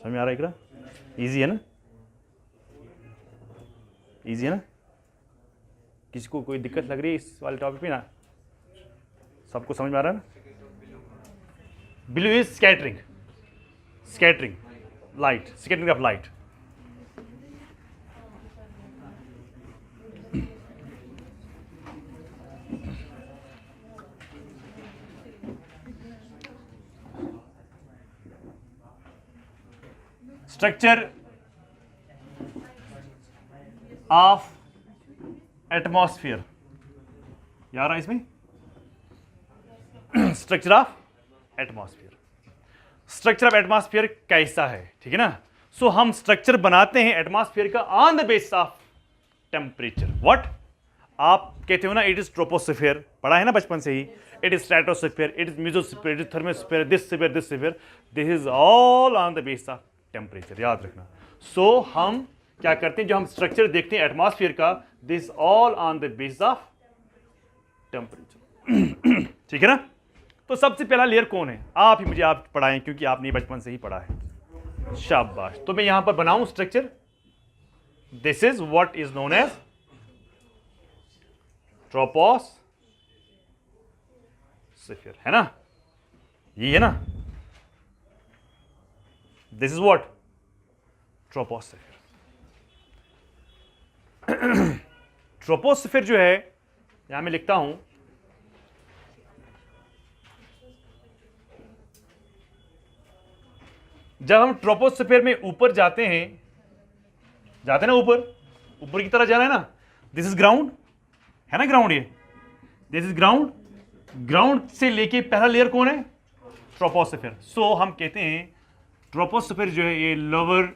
समझ में आ रहा है इकरा? ईजी है ना? ईजी है ना? किसी को कोई दिक्कत लग रही है इस वाले टॉपिक पे ना? सबको समझ में आ रहा है ना? Blue is scattering, scattering light, scattering of light. Structure of atmosphere, याद रहा इसमें? Structure of atmosphere. Structure of atmosphere कैसा है, ठीक है ना? सो हम स्ट्रक्चर बनाते हैं एटमॉस्फेयर का on the basis of temperature. What आप कहते हो ना, इट इज ट्रोपोस्फेयर, पढ़ा है ना बचपन से ही. It is stratosphere, it is mesosphere, it is thermosphere, this sphere, this sphere. This is all on the basis of temperature, याद रखना. सो हम क्या करते हैं, जो हम स्ट्रक्चर देखते हैं एटमॉस्फेयर का, this all on the basis of temperature. ठीक है ना? तो सबसे पहला लेयर कौन है? आप ही मुझे आप पढ़ाएं, क्योंकि आपने बचपन से ही पढ़ा है. शाबाश. तो मैं यहां पर बनाऊं structure. This is what is known as troposphere, है ना? ये है ना? This is what troposphere. Troposphere जो है, यहां मैं लिखता हूं, जब हम ट्रोपोस्फेयर में ऊपर जाते हैं ना, ऊपर की तरह जाना है ना. दिस इज ग्राउंड, है ना? ग्राउंड, ये दिस इज ग्राउंड. ग्राउंड से लेके पहला लेयर कौन है? ट्रोपोस्फेयर. सो हम कहते हैं ट्रोपोस्फेयर जो है ये लोअर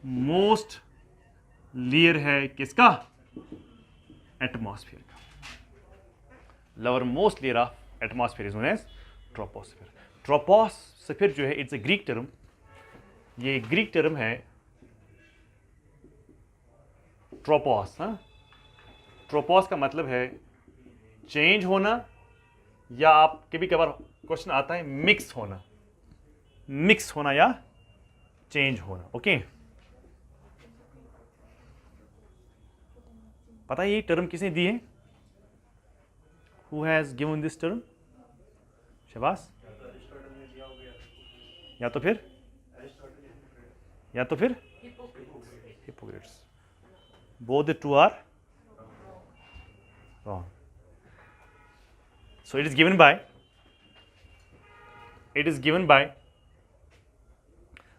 मोस्ट लेयर है किसका? एटमॉस्फेयर का. Lower most layer of atmosphere is known as troposphere. Troposphere जो है इट्स ए ग्रीक टर्म. ये ग्रीक टर्म है ट्रोपोस. ट्रोपोस का मतलब है चेंज होना, या आप कभी कभार क्वेश्चन आता है मिक्स होना. मिक्स होना या चेंज होना. ओके, पता है ये टर्म किसने दी है? Who has given this term? शाबाश. या तो फिर Hippocrates. Both the two are wrong. So it is given by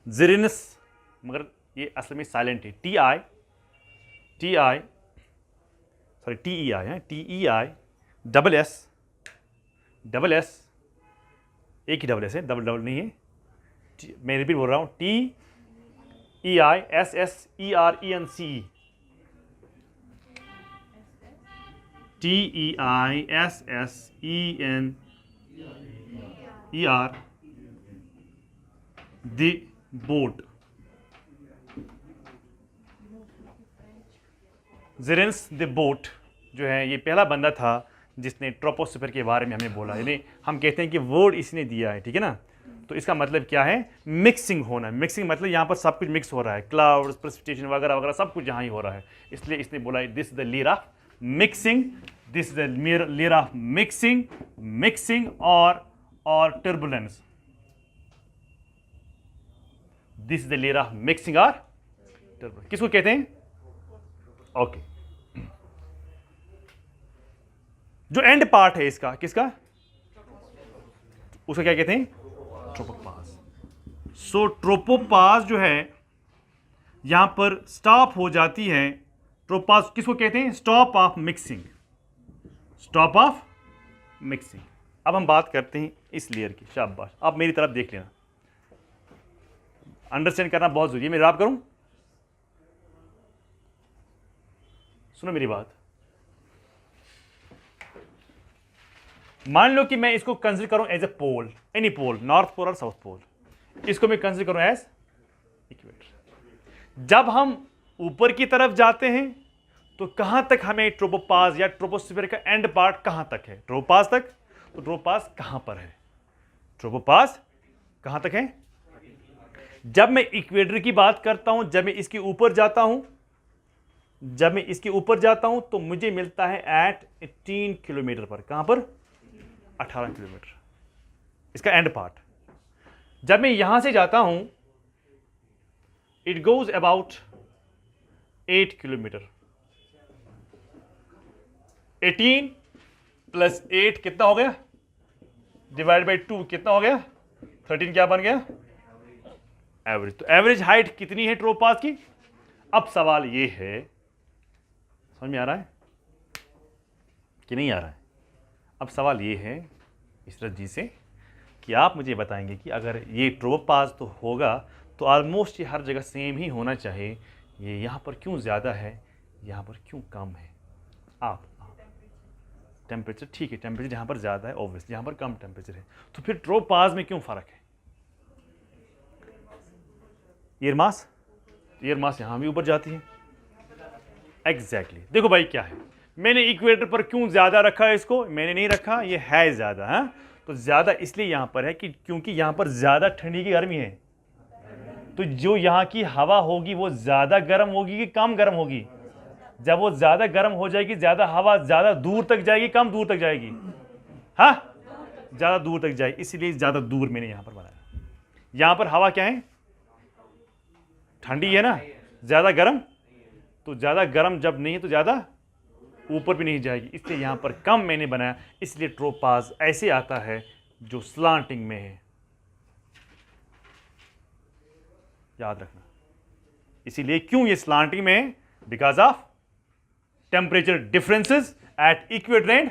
Teisserenc, मगर ये असल में साइलेंट है. T E I double S, एक ही डबल एस है, डबल नहीं है. मैं रिपीट बोल रहा हूं, TEISSERENCE, TEISSENER, de Bort. Teisserenc de Bort जो है, ये पहला बंदा था जिसने ट्रोपोस्फेयर के बारे में हमें बोला. यानी हम कहते हैं कि वर्ड इसने दिया है, ठीक है ना? तो इसका मतलब क्या है? मिक्सिंग होना. मिक्सिंग मतलब यहाँ पर सब कुछ मिक्स हो रहा है, क्लाउड्स, प्रेसिपिटेशन वगैरह वगैरह सब कुछ यहाँ ही हो रहा है. इसलिए इसने बोला this is the layer of mixing, this is the layer of mixing और turbulence. This is the layer of mixing और टर्बुलेंस. किसको कहते हैं? ओके. जो एंड पार्ट है इसका, किसका? उसका क्या कहते हैं? ट्रोपोपास. सो ट्रोपोपास जो है यहां पर स्टॉप हो जाती है. ट्रोपोपास किसको कहते हैं? Stop of mixing. अब हम बात करते हैं इस लेयर की. शाबाश, आप मेरी तरफ देख लेना. अंडरस्टैंड करना बहुत जरूरी है. मैं रैप करूं? सुनो मेरी बात. मान लो कि मैं इसको कंसीडर करूं as a pole, any pole, north pole और साउथ पोल. इसको मैं कंसीडर करूं एज इक्वेटर. जब हम ऊपर की तरफ जाते हैं तो कहां तक हमें ट्रोपोपास या ट्रोपोस्फीयर का एंड पार्ट कहां तक है? ट्रोपोपास तक. तो ट्रोपोपास कहां पर है? ट्रोपोपास कहां तक है? जब मैं इक्वेटर की बात करता हूं, जब मैं इसके ऊपर जाता हूं, तो मुझे मिलता है एट 18 किलोमीटर पर। कहां पर? 18 किलोमीटर, इसका एंड पार्ट। जब मैं यहां से जाता हूं, it goes about 8 kilometre. 18 plus 8 कितना हो गया? डिवाइड बाई 2 कितना हो गया? 13 क्या बन गया? एवरेज। तो एवरेज हाइट कितनी है ट्रोपास की? अब सवाल ये है, समझ में आ रहा है कि नहीं आ रहा है? अब सवाल ये है इशरत जी से कि आप मुझे बताएंगे कि अगर ये ट्रोपास तो होगा तो ऑलमोस्ट ये हर जगह सेम ही होना चाहिए, ये यहाँ पर क्यों ज़्यादा है, यहाँ पर क्यों कम है? आप टेम्परेचर ठीक है, टेम्परेचर जहाँ पर ज़्यादा है ऑब्वियसली, यहाँ पर कम टेम्परेचर है, तो फिर ट्रोपास में क्यों फ़र्क है? एयर मास यहाँ भी ऊपर जाती है। एग्जैक्टली देखो भाई क्या है, मैंने इक्वेटर पर क्यों ज़्यादा रखा है इसको? मैंने नहीं रखा, ये है ज़्यादा। हाँ, तो ज़्यादा इसलिए यहाँ पर है कि क्योंकि यहाँ पर ज़्यादा ठंडी की गर्मी है, तो जो यहाँ की हवा होगी वो ज़्यादा गर्म होगी कि कम गर्म होगी? जब वो ज़्यादा गर्म हो जाएगी, ज़्यादा हवा ज़्यादा दूर तक जाएगी, कम दूर तक जाएगी? हाँ, ज़्यादा दूर तक जाएगी, इसलिए ज़्यादा दूर मैंने यहाँ पर बनाया। यहाँ पर हवा क्या है? ठंडी है ना, ज़्यादा गर्म, तो ज़्यादा गर्म जब नहीं है तो ज़्यादा ऊपर भी नहीं जाएगी, इसलिए यहाँ पर कम मैंने बनाया। इसलिए ट्रोपास ऐसे आता है जो स्लांटिंग में है, याद रखना। इसीलिए क्यों ये स्लांटिंग में है? Because of temperature differences at equator and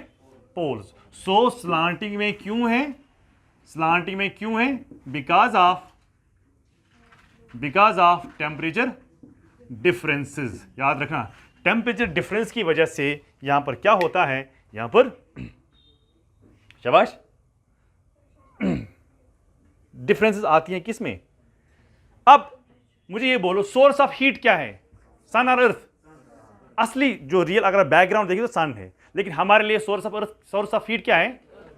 poles. So slanting में क्यों है? स्लांटिंग में क्यों है? Because of temperature differences. याद रखना, टेम्परेचर डिफरेंस की वजह से यहां पर क्या होता है? यहां पर शाबाश, डिफरेंसेस आती हैं किस में? अब मुझे ये बोलो, सोर्स ऑफ हीट क्या है? सन और अर्थ। असली जो रियल अगर बैकग्राउंड देखिए तो सन है, लेकिन हमारे लिए सोर्स ऑफ हीट क्या है?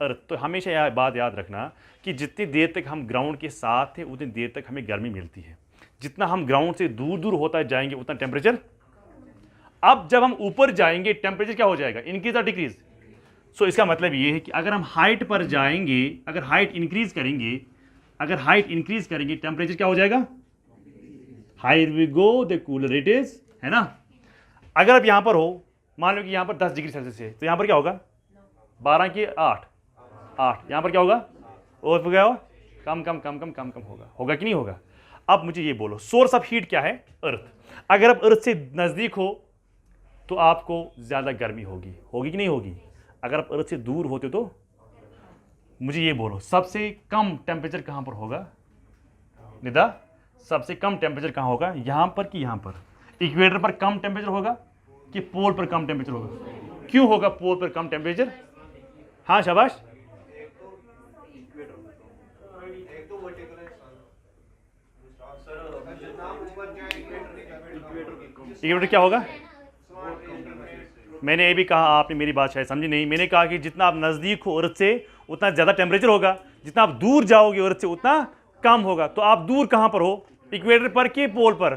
अर्थ। तो हमेशा यह बात याद रखना कि जितनी देर तक हम ग्राउंड के साथ हैं उतनी देर तक हमें गर्मी मिलती है, जितना हम ग्राउंड से दूर दूर होता जाएंगे उतना टेम्परेचर। अब जब हम ऊपर जाएंगे टेम्परेचर क्या हो जाएगा? इंक्रीज और डिक्रीज। सो इसका मतलब ये है कि अगर हम हाइट पर जाएंगे, अगर हाइट इंक्रीज करेंगे टेम्परेचर क्या हो जाएगा? Higher we go the cooler it is, है ना। अगर आप यहां पर हो, मान लो कि यहां पर 10 डिग्री सेल्सियस है, तो यहां पर क्या होगा? 12 की 8, यहां पर क्या होगा? और क्या होगा? कम होगा कि नहीं होगा? अब मुझे ये बोलो, सोर्स ऑफ हीट क्या है? अर्थ। अगर आप अर्थ से नजदीक हो तो आपको ज्यादा गर्मी होगी कि नहीं होगी? अगर आप अर्थ से दूर होते तो मुझे ये बोलो, सबसे कम टेम्परेचर कहां पर होगा? निदा, सबसे कम टेम्परेचर कहां होगा? यहां पर कि यहां पर? इक्वेटर पर कम टेम्परेचर होगा कि पोल पर कम टेम्परेचर होगा? क्यों होगा पोल पर कम टेम्परेचर? हाँ शाबाश, इक्वेटर क्या होगा? मैंने ये भी कहा, आपने मेरी बात शायद समझी नहीं। मैंने कहा कि जितना आप नजदीक हो अर्थ से उतना ज्यादा टेम्परेचर होगा, जितना आप दूर जाओगे अर्थ से उतना कम होगा। तो आप दूर कहां पर हो? इक्वेटर पर कि पोल पर?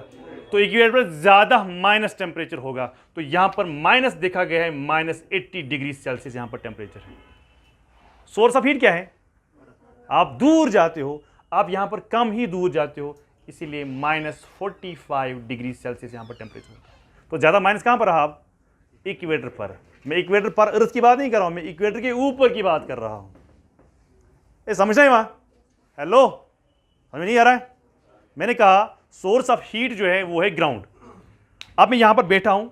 तो इक्वेटर पर ज्यादा माइनस टेम्परेचर होगा, तो यहां पर माइनस देखा गया है, -80 डिग्री सेल्सियस यहां पर टेम्परेचर है। सोर्स ऑफ हीट क्या है? आप दूर जाते हो, आप यहां पर कम ही दूर जाते हो, इसीलिए -45 डिग्री सेल्सियस यहां पर टेम्परेचर होता है। तो ज्यादा माइनस कहां पर? आप इक्वेटर पर। मैं इक्वेटर पर अर्थ की बात नहीं कर रहा हूं, मैं इक्वेटर के ऊपर की बात कर रहा हूं। ये समझ नहीं वहां? हेलो, समझ नहीं आ रहा है? मैंने कहा सोर्स ऑफ हीट जो है वो है ग्राउंड। अब मैं यहां पर बैठा हूं,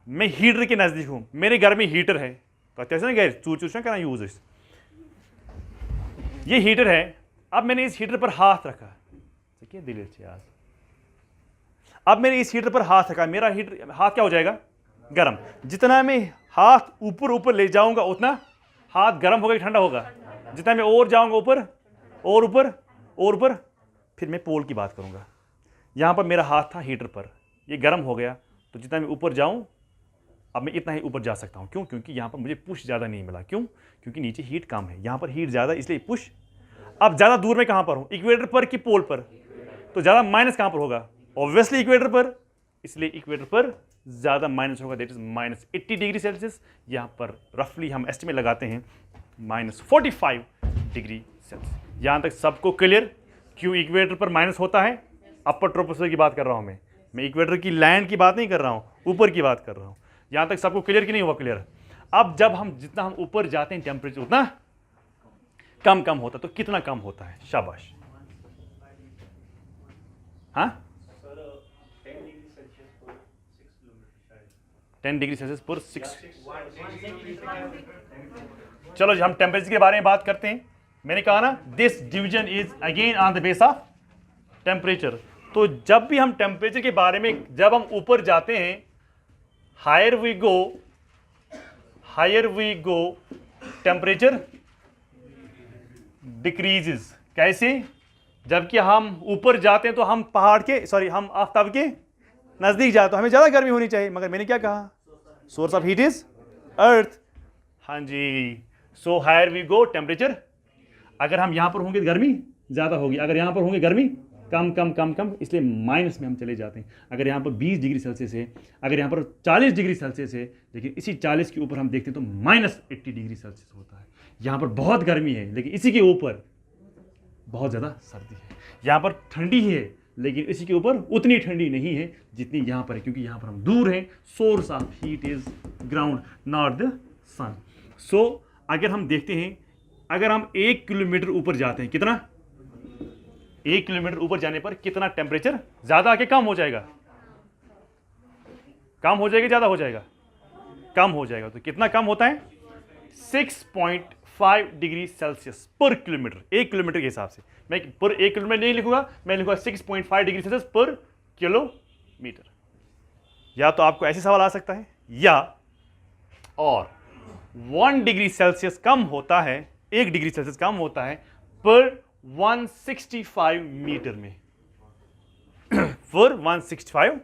मैं हीटर के नजदीक हूं, मेरे घर में हीटर है, तो कैसे ना गए चूर करना यूज इस, ये हीटर है। अब मैंने इस हीटर पर हाथ रखा, क्या दिल अच्छे आज। अब मैंने इस हीटर पर हाथ रखा, मेरा हीटर हाथ क्या हो जाएगा? गर्म। जितना मैं हाथ ऊपर ले जाऊंगा उतना हाथ गर्म होगा कि ठंडा होगा? जितना मैं और जाऊंगा ऊपर और ऊपर, फिर मैं पोल की बात करूंगा। यहां पर मेरा हाथ था हीटर पर, ये गर्म हो गया, तो जितना मैं ऊपर जाऊं अब मैं इतना ही ऊपर जा सकता हूं। क्यों? क्योंकि यहां पर मुझे पुश ज्यादा नहीं मिला। क्यों? क्योंकि नीचे हीट कम है, यहां पर हीट ज्यादा, इसलिए पुश। अब ज्यादा दूर में कहां पर हूं? इक्वेटर पर कि पोल पर? तो ज़्यादा माइनस कहाँ पर होगा? ऑब्वियसली इक्वेटर पर, इसलिए इक्वेटर पर ज़्यादा माइनस होगा, दैट इज -80 डिग्री सेल्सियस। यहाँ पर रफली हम एस्टिमेट लगाते हैं -45 डिग्री सेल्सियस। यहाँ तक सबको क्लियर? क्यों इक्वेटर पर माइनस होता है? अपर ट्रोपोस्फीयर की बात कर रहा हूँ मैं इक्वेटर की लैंड की बात नहीं कर रहा हूँ, ऊपर की बात कर रहा हूँ। यहाँ तक सबको क्लियर कि नहीं हुआ क्लियर? अब जब हम जितना हम ऊपर जाते हैं टेम्परेचर उतना कम होता है। तो कितना कम होता है? शाबाश। हाँ, 10 डिग्री सेल्सियस पर 6। चलो जी हम टेम्परेचर के बारे में बात करते हैं। मैंने कहा ना this division is again on the base of temperature. तो जब भी हम टेम्परेचर के बारे में, जब हम ऊपर जाते हैं, higher we go temperature decreases. कैसे? जबकि हम ऊपर जाते हैं तो हम हम आफ्ताब के नजदीक जाते, तो हमें ज्यादा गर्मी होनी चाहिए, मगर मैंने क्या कहा? Source of heat is earth. हाँ जी, so higher we go temperature, अगर हम यहां पर होंगे गर्मी ज्यादा होगी, अगर यहां पर होंगे गर्मी कम, इसलिए माइनस में हम चले जाते हैं। अगर यहाँ पर 20 डिग्री सेल्सियस है, अगर यहाँ पर 40 डिग्री सेल्सियस है, लेकिन इसी 40 के ऊपर हम देखते हैं तो -80 डिग्री सेल्सियस होता है। यहाँ पर बहुत गर्मी है, लेकिन इसी के ऊपर बहुत ज़्यादा सर्दी है। यहाँ पर ठंडी है, लेकिन इसी के ऊपर उतनी ठंडी नहीं है जितनी यहाँ पर है, क्योंकि यहाँ पर हम दूर हैं। Source of heat is ground, not the sun. So अगर हम देखते हैं, अगर हम 1 किलोमीटर ऊपर जाते हैं, कितना? 1 किलोमीटर ऊपर जाने पर कितना टेम्परेचर ज्यादा आके कम हो जाएगा? कम हो जाएगा, ज्यादा हो जाएगा? कम हो जाएगा। तो कितना कम होता है? 6.5 डिग्री सेल्सियस पर किलोमीटर, 1 किलोमीटर के हिसाब से। मैं पर 1 किलोमीटर नहीं लिखूंगा, मैं लिखूंगा 6.5 डिग्री सेल्सियस पर किलोमीटर। या तो आपको ऐसे सवाल आ सकता है, या और 1 डिग्री सेल्सियस कम होता है, 1 डिग्री सेल्सियस कम होता है पर 165 मीटर में पर 165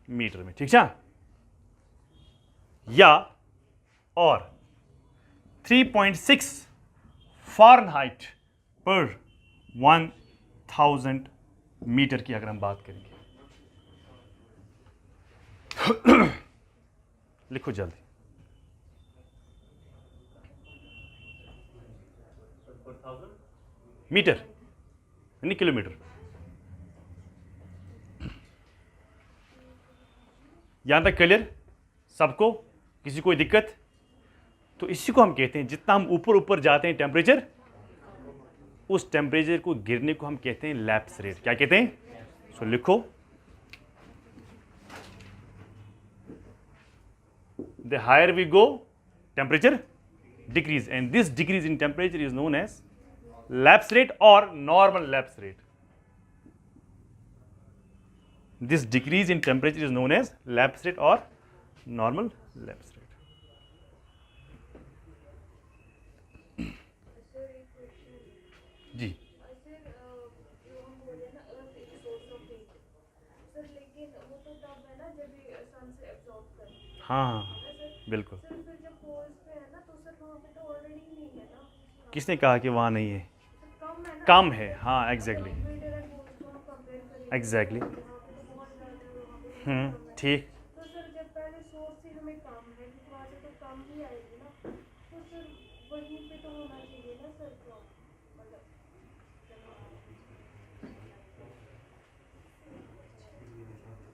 मीटर में, ठीक है? या और 3.6 फ़ारेनहाइट पर 1000 मीटर की अगर हम बात करेंगे। लिखो जल्दी। मीटर यानी किलोमीटर। यहां तक क्लियर सबको? किसी कोई दिक्कत? तो इसी को हम कहते हैं, जितना हम ऊपर जाते हैं टेम्परेचर, उस टेम्परेचर को गिरने को हम कहते हैं लैप्स रेट। क्या कहते हैं? सो लिखो, the higher we go temperature decrease, and this decrease in temperature is known as lapse rate or normal lapse rate. This decrease in temperature is known as lapse rate or normal lapse rate. जी, हाँ बिल्कुल। किसने कहा कि वहाँ नहीं है? कम है, हाँ एग्जैक्टली। ठीक।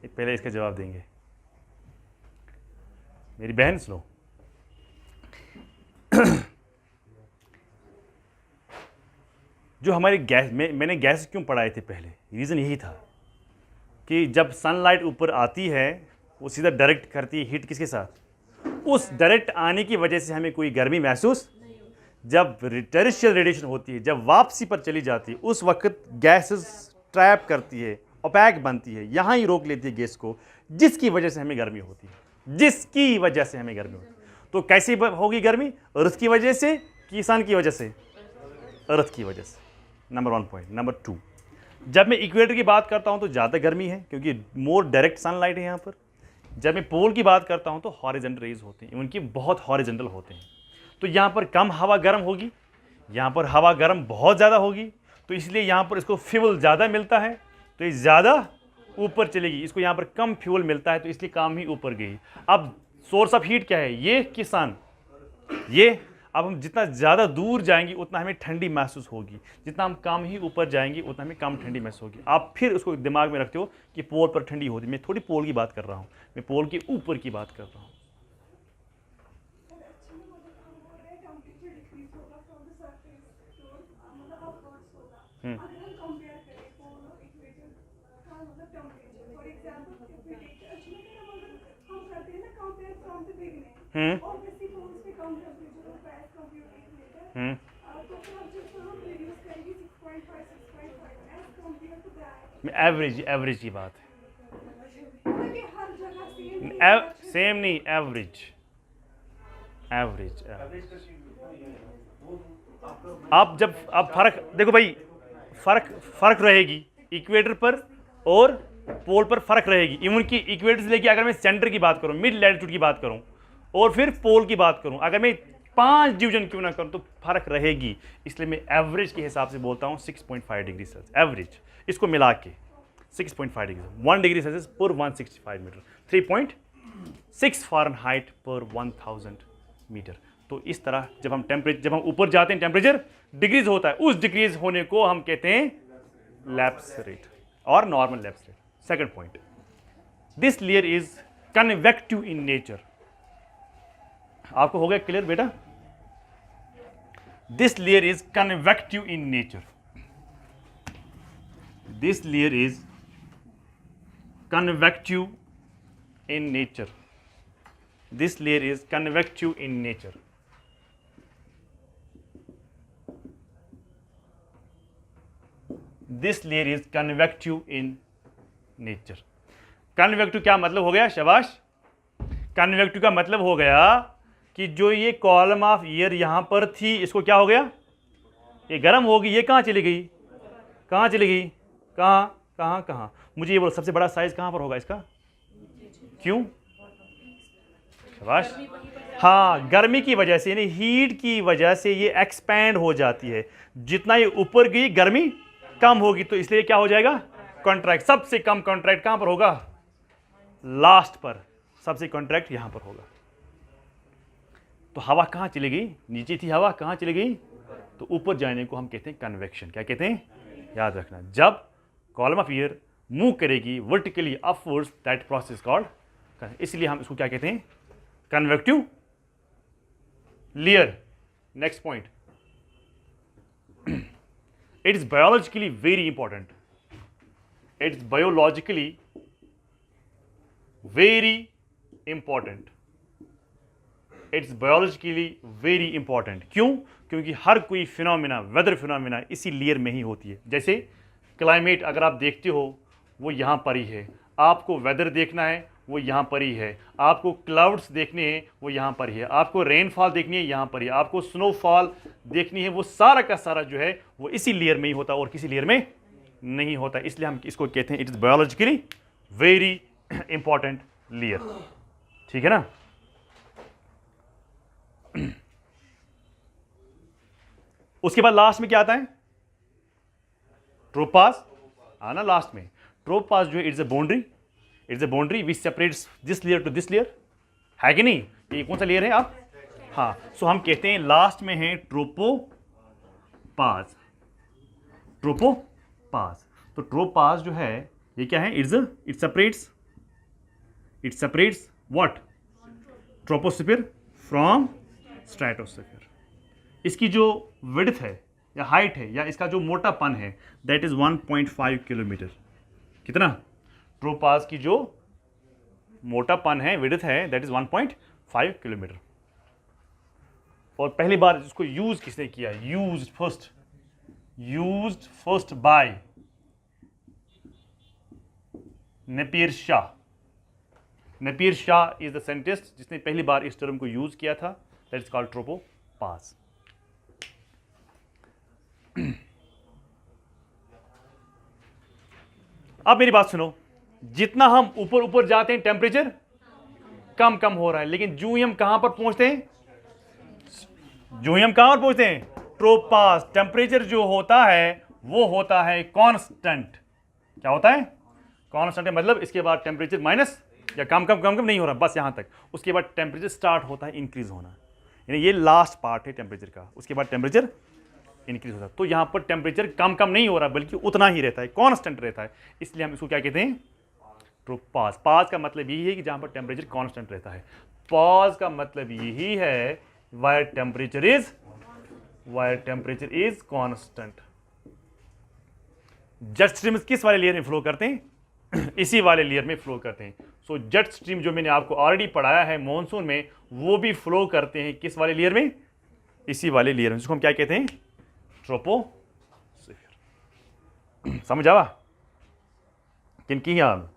पहले इसका जवाब देंगे। मेरी बहन सुनो, जो हमारे गैस मैंने गैस क्यों पढ़ाए थे पहले, रीज़न यही था कि जब सनलाइट ऊपर आती है वो सीधा डायरेक्ट करती है हीट किसके साथ? उस डायरेक्ट आने की वजह से हमें कोई गर्मी महसूस, जब टेरेस्ट्रियल रेडिएशन होती है, जब वापसी पर चली जाती है, उस वक्त गैसेस ट्रैप करती है, ओपैक बनती है, यहाँ ही रोक लेती है गैस को, जिसकी वजह से हमें गर्मी होती है, जिसकी वजह से हमें गर्मी होती है। तो कैसी होगी गर्मी? अर्थ की वजह से कि सन की वजह से? अर्थ की वजह से। Number 1 point. नंबर 2, जब मैं इक्वेटर की बात करता हूं तो ज़्यादा गर्मी है क्योंकि मोर डायरेक्ट सनलाइट है यहाँ पर। जब मैं पोल की बात करता हूं तो हॉरिजॉन्टल रेज होते हैं, उनकी बहुत हॉरिजॉन्टल होते हैं, तो यहाँ पर कम हवा गर्म होगी, यहाँ पर हवा गर्म बहुत ज़्यादा होगी, तो इसलिए यहाँ पर इसको फ्यूल ज़्यादा मिलता है, तो ये ज़्यादा ऊपर चलेगी, इसको यहाँ पर कम फ्यूल मिलता है तो इसलिए काम ही ऊपर गई। अब सोर्स ऑफ हीट क्या है, ये कि सन, ये। अब हम जितना ज़्यादा दूर जाएंगे उतना हमें ठंडी महसूस होगी, जितना हम कम ही ऊपर जाएंगे उतना हमें कम ठंडी महसूस होगी। आप फिर उसको दिमाग में रखते हो कि पोल पर ठंडी होती, मैं थोड़ी पोल की बात कर रहा हूँ, मैं पोल के ऊपर की बात कर रहा हूँ। एवरेज की बात है, सेम नहीं, एवरेज। आप फर्क देखो भाई, फर्क रहेगी इक्वेटर पर और पोल पर फर्क रहेगी। इवन की इक्वेटर से लेके अगर मैं सेंटर की बात करूं, मिड लैटिट्यूड की बात करूं और फिर पोल की बात करूं, अगर मैं 5 डिवीजन क्यों ना करूं तो फर्क रहेगी। इसलिए मैं एवरेज के हिसाब से बोलता हूं 6.5 डिग्री सेल्सियस एवरेज, इसको मिला के 6.5 डिग्री, 1 डिग्री सेल्सियस पर 165 मीटर, 3.6 फ़ारेनहाइट पर 1000 मीटर। तो इस तरह जब हम ऊपर जाते हैं टेम्परेचर डिग्रीज होता है, उस डिग्रीज होने को हम कहते हैं लैप्स रेट और normal lapse rate. Second point, this layer is convective in nature. आपको हो गया क्लियर बेटा? This layer is convective in nature, this layer is convective in nature, this layer is convective in nature। this layer is convective in nature। convective क्या मतलब हो गया? शाबाश। convective का मतलब हो गया कि जो ये कॉलम ऑफ एयर यहां पर थी, इसको क्या हो गया, ये गर्म होगी, ये कहां चली गई, कहां चली गई, कहां मुझे ये बोलो, सबसे बड़ा साइज कहां पर होगा इसका? क्यों? शाबाश। हाँ, गर्मी की वजह से, यानी हीट की वजह से ये एक्सपैंड हो जाती है। जितना ये ऊपर गई गर्मी कम होगी, तो इसलिए क्या हो जाएगा, कॉन्ट्रैक्ट। सबसे कम कॉन्ट्रैक्ट कहां पर होगा? लास्ट पर। सबसे कॉन्ट्रैक्ट यहां पर होगा। तो हवा कहां चली गई? नीचे थी हवा, कहां चली गई? तो ऊपर जाने को हम कहते हैं कन्वेक्शन। क्या कहते हैं? याद रखना, जब कॉलम ऑफ एयर मूव करेगी vertically upwards, that process called, इसलिए हम इसको क्या कहते हैं? Convective layer. Next point, it is biologically very important, it is biologically very important, it's biologically very important. क्यों? क्योंकि हर कोई फिनोमिना, वेदर फिनोमिना इसी लेयर में ही होती है। जैसे क्लाइमेट अगर आप देखते हो वो यहाँ पर ही है, आपको वेदर देखना है वो यहाँ पर ही है, आपको क्लाउड्स देखने हैं वो यहाँ पर ही है, आपको रेनफॉल देखनी है यहाँ पर ही, आपको स्नोफॉल देखनी है, वो सारा का सारा जो है वो इसी लेयर में ही होता है और किसी लेयर में नहीं होता। इसलिए हम इसको कहते हैं it is biologically very important layer. ठीक है ना? उसके बाद लास्ट में क्या आता है? ट्रोपास आना लास्ट में। ट्रोपास जो है it's a boundary which separates this layer to this layer, है कि नहीं? ये कौन सा लेयर है आप? हाँ, सो हम कहते हैं लास्ट में है ट्रोपोपास। तो ट्रोपास जो है ये क्या है? It separates what? Troposphere from stratosphere. इसकी जो विड्थ है या हाइट है या इसका जो मोटापन है दैट इज 1.5 किलोमीटर। कितना? ट्रोपास की जो मोटापन है, विड्थ है, दैट इज 1.5 किलोमीटर। और पहली बार इसको यूज किसने किया? Used first by Napier Shah. Napier Shah is the scientist जिसने पहली बार इस टर्म को यूज किया था, दैट इज कॉल्ड ट्रोपोपास। अब मेरी बात सुनो, जितना हम ऊपर जाते हैं टेम्परेचर कम हो रहा है, लेकिन जो ही हम कहां पर पहुंचते हैं, ट्रोपास, टेम्परेचर जो होता है वो होता है कांस्टेंट। क्या होता है, कांस्टेंट है, मतलब इसके बाद टेम्परेचर माइनस या कम नहीं हो रहा, बस यहाँ तक। उसके बाद टेम्परेचर स्टार्ट होता है इंक्रीज होना, यानी ये लास्ट पार्ट है टेम्परेचर का, उसके बाद टेम्परेचर इंक्रीज होता है। तो यहाँ पर टेम्परेचर कम नहीं हो रहा, बल्कि उतना ही रहता है, कांस्टेंट रहता है, इसलिए हम इसको क्या कहते हैं, पाज। पाज का मतलब यही है कि जहां पर टेम्परेचर कांस्टेंट रहता है। पाज का मतलब यही है wire temperature is constant. Jet stream किस वाले लेयर में फ्लो करते हैं, इसी वाले लेयर में फ्लो करते हैं। सो जेट स्ट्रीम जो मैंने आपको ऑलरेडी पढ़ाया है मॉनसून में, वो भी फ्लो करते हैं किस वाले लेयर में, इसी वाले लेयर में, जिसको हम क्या कहते हैं, ट्रोपोस्फियर। समझ आवा किनकी याद।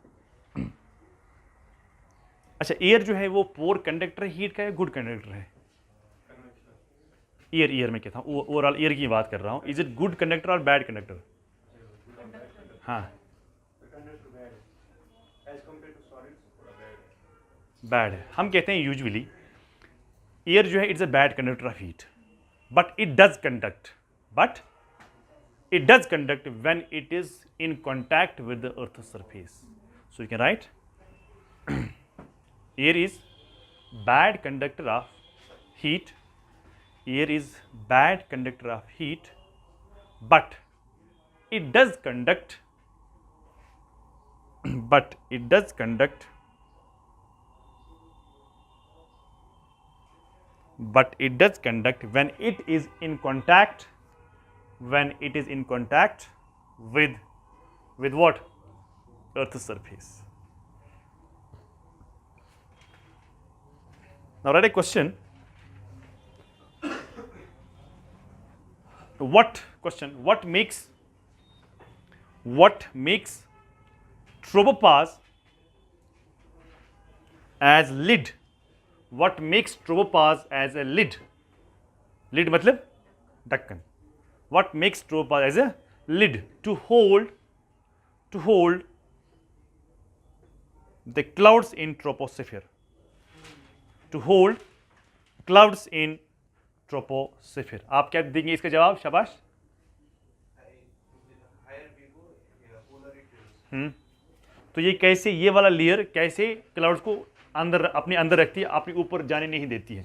अच्छा, एयर जो है वो पोर कंडक्टर हीट का है, गुड कंडक्टर है, एयर में कहता हूँ, ओवरऑल एयर की बात कर रहा हूँ। इज इट गुड कंडक्टर और बैड कंडक्टर? हाँ, बैड है। हम कहते हैं यूजुअली एयर जो है it's a bad conductor of heat, but it does conduct when it is in contact with the earth surface. So you can right air is bad conductor of heat, air is bad conductor of heat, but it does conduct when it is in contact with what, earth's surface. Now write a question. What makes tropopause as lid? What makes tropopause as a lid? Lid मतलब ढक्कन. What makes tropopause as a lid to hold the clouds in troposphere? To hold clouds in troposphere. आप क्या देंगे इसका जवाब? शाबाश। तो ये कैसे, ये वाला लेयर कैसे क्लाउड्स को अंदर, अपने अंदर रखती है, अपने ऊपर जाने नहीं देती है?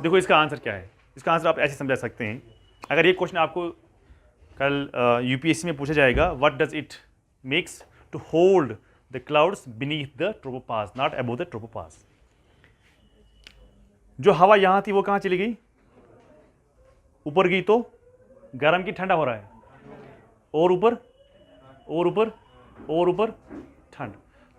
देखो इसका आंसर क्या है, इसका आंसर आप ऐसे समझा सकते हैं। अगर ये क्वेश्चन आपको कल यूपीएससी में पूछा जाएगा, what does it makes to hold the clouds beneath the tropopause, not above the tropopause. जो हवा यहां थी वो कहां चली गई, ऊपर गई, तो गर्म की ठंडा हो रहा है, और ऊपर ठंड।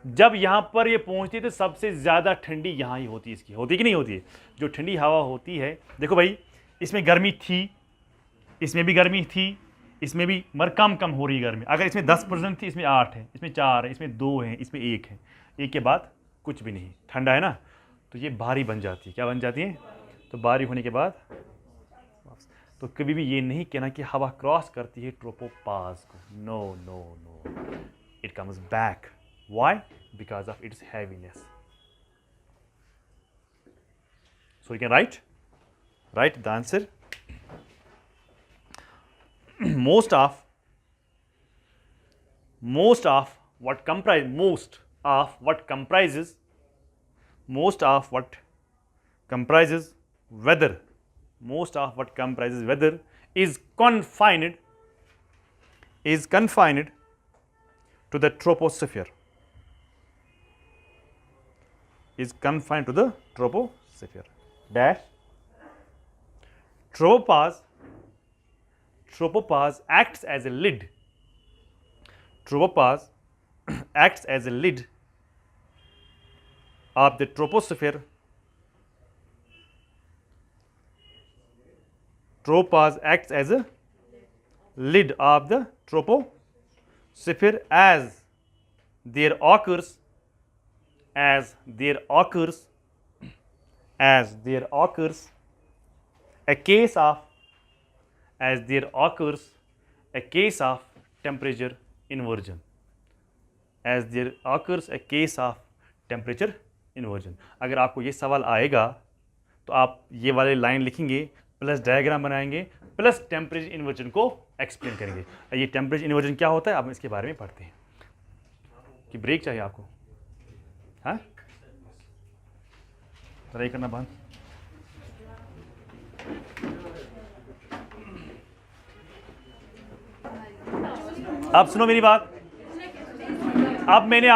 जब यहां पर ये पहुंचती है तो सबसे ज्यादा ठंडी यहां ही होती है, इसकी होती कि नहीं होती है? जो ठंडी हवा होती है, देखो भाई इसमें गर्मी थी, इसमें भी गर्मी थी, इसमें भी, मगर कम हो रही है गर्मी। अगर इसमें 10% थी, इसमें 8 है, इसमें 4 है, इसमें 2 है, इसमें 1 है, एक के बाद कुछ भी नहीं, ठंडा है ना, तो ये भारी बन जाती है। क्या बन जाती है? तो भारी होने के बाद तो कभी भी ये नहीं कहना कि हवा क्रॉस करती है ट्रोपोपाज को, no, it comes back. Why? Because of its heaviness. So you can write the answer. most of what comprises weather is confined to the troposphere. Dash. Tropopause acts as a lid. Of the troposphere. Tropopause acts as a lid of the troposphere as there occurs a case of temperature inversion. अगर आपको ये सवाल आएगा तो आप ये वाले line लिखेंगे प्लस डायग्राम बनाएंगे प्लस टेम्परेचर इन्वर्जन को एक्सप्लेन करेंगे। ये टेम्परेचर इन्वर्जन क्या होता है, आप इसके बारे में पढ़ते हैं। कि ब्रेक चाहिए आपको? हाँ, जरा ये करना बंद। आप सुनो मेरी बात। अब मैंने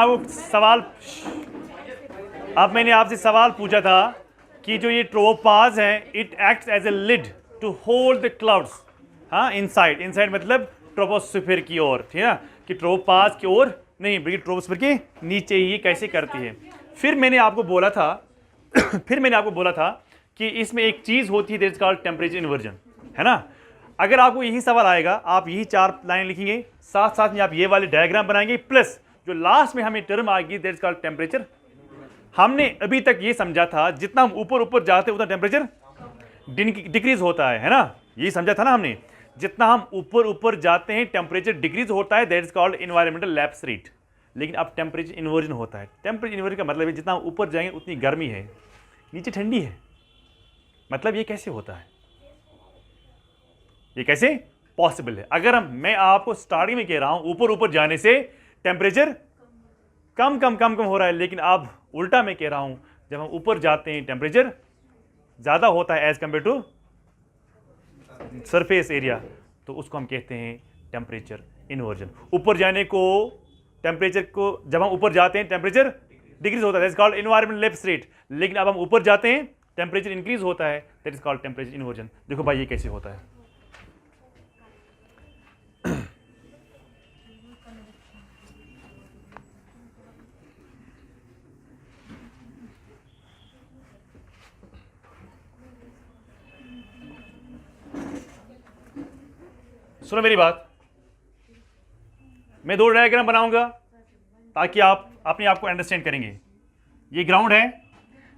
आपसे सवाल पूछा था कि जो ये ट्रोपोपाज है, it acts as a lid to hold the clouds. हाँ, इनसाइड मतलब ट्रोपोस्फीयर की ओर, ठीक है ना, कि ट्रोपोपाज की ओर नहीं बल्कि ट्रोपोस्फीयर के नीचे ही कैसे करती है। फिर मैंने आपको बोला था कि इसमें एक चीज होती है that is called temperature inversion, है ना। अगर आपको यही सवाल आएगा, आप यही 4 लाइन लिखेंगे, साथ साथ में आप ये वाले डायग्राम बनाएंगे, प्लस जो लास्ट में हमें टर्म आएगी दैट इज कॉल्ड टेम्परेचर। हमने अभी तक ये समझा था जितना हम ऊपर जाते हैं उतना टेम्परेचर डिक्रीज होता है ना। यही समझा था ना हमने, जितना हम ऊपर जाते हैं टेम्परेचर डिक्रीज होता है, that is called environmental lapse rate. लेकिन अब टेम्परेचर इन्वर्जन होता है। टेम्परेचर इन्वर्जन का मतलब है जितना हम ऊपर जाएंगे उतनी गर्मी है, नीचे ठंडी है। मतलब ये कैसे होता है, ये कैसे पॉसिबल है? अगर मैं आपको स्टार्टिंग में कह रहा हूं ऊपर जाने से टेम्परेचर कम हो रहा है, लेकिन अब उल्टा मैं कह रहा हूं जब हम ऊपर जाते हैं टेम्परेचर ज्यादा होता है as compare to surface area, तो उसको हम कहते हैं टेम्परेचर इन्वर्जन। ऊपर जाने को टेम्परेचर को जब हम ऊपर जाते हैं टेम्परेचर डिक्रीज होता है, that is called environmental lapse rate. लेकिन अब हम ऊपर जाते हैं टेम्परेचर इंक्रीज होता है, that is called temperature inversion. देखो भाई ये कैसे होता है। सुनो मेरी बात, मैं 2 डायग्राम बनाऊंगा ताकि आप अपने आप को अंडरस्टैंड करेंगे। ये ग्राउंड है,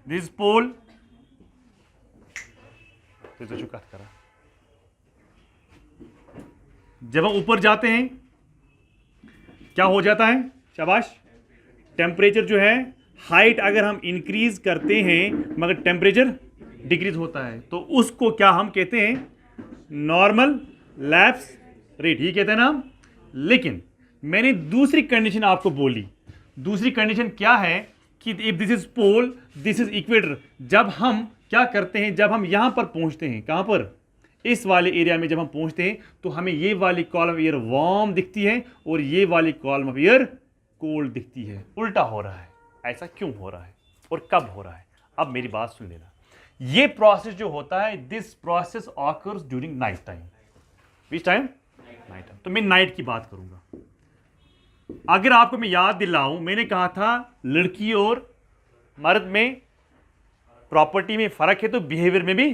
दिस पोल, तो चुका करा। जब हम ऊपर जाते हैं क्या हो जाता है, शाबाश, टेम्परेचर जो है हाइट अगर हम इंक्रीज करते हैं मगर टेम्परेचर डिक्रीज होता है, तो उसको क्या हम कहते हैं, नॉर्मल लैप्स रेट ही कहते हैं ना हम। लेकिन मैंने दूसरी कंडीशन आपको बोली। दूसरी कंडीशन क्या है कि if this is pole, this is equator. जब हम क्या करते हैं, जब हम यहां पर पहुंचते हैं, कहां पर, इस वाले एरिया में जब हम पहुंचते हैं तो हमें ये वाली कॉलम एयर वार्म दिखती है और ये वाली कॉलम ऑफ एयर कोल्ड दिखती है। उल्टा हो रहा है। ऐसा क्यों हो रहा है और कब हो रहा है? अब मेरी बात सुन लेना। ये प्रोसेस जो होता है, this process occurs during night time. Which time? Night time. तो मैं नाइट की बात करूंगा। अगर आपको मैं याद दिलाऊं, मैंने कहा था लड़की और मर्द में प्रॉपर्टी में फर्क है तो बिहेवियर में भी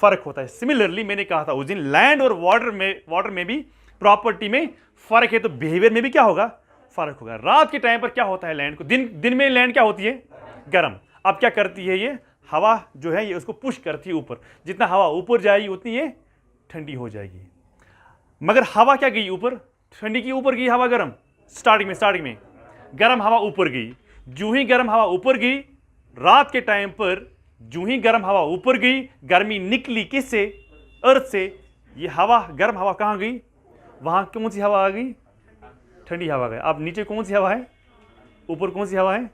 फर्क होता है। सिमिलरली मैंने कहा था उस दिन लैंड और वाटर में भी प्रॉपर्टी में फर्क है तो बिहेवियर में भी क्या होगा, फर्क होगा। रात के टाइम पर क्या होता है लैंड को, दिन में लैंड क्या होती है, गर्म। अब क्या करती है, ये हवा जो है ये उसको पुश करती है ऊपर। जितना हवा ऊपर जाएगी उतनी ये ठंडी हो जाएगी। मगर हवा क्या गई ऊपर, ठंडी की ऊपर गई हवा गर्म। स्टार्टिंग में गर्म हवा ऊपर गई। जो ही गर्म हवा ऊपर गई रात के टाइम पर, जो ही गर्म हवा ऊपर गई, गर्मी निकली किससे, अर्थ से। ये हवा गर्म हवा कहां गई, वहां कौन सी हवा आ गई, ठंडी हवा गई। अब नीचे कौन सी हवा है, ऊपर कौन सी हवा है,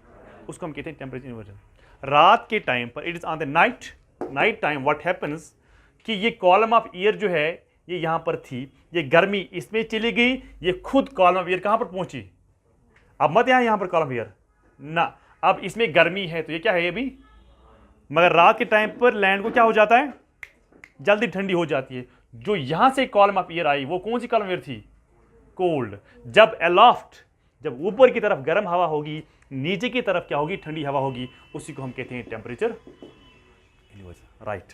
उसको हम कहते हैं टेम्परेचर इन्वर्जन। रात के टाइम पर, it is on the night time, what happens कि ये कॉलम ऑफ एयर जो है ये यहां पर थी, ये गर्मी इसमें चली गई, ये खुद कॉलम ऑफ एयर कहां पर पहुंची, अब मत यहां पर कॉलम ऑफ एयर ना, अब इसमें गर्मी है तो ये क्या है अभी। मगर रात के टाइम पर लैंड को क्या हो जाता है, जल्दी ठंडी हो जाती है। जो यहां से कॉलम ऑफ एयर आई वो कौन सी कॉलम एयर थी, कोल्ड। जब अलोफ्ट, जब ऊपर की तरफ गर्म हवा होगी, नीचे की तरफ क्या होगी, ठंडी हवा होगी, उसी को हम कहते हैं टेम्परेचर इन्वर्जन। राइट।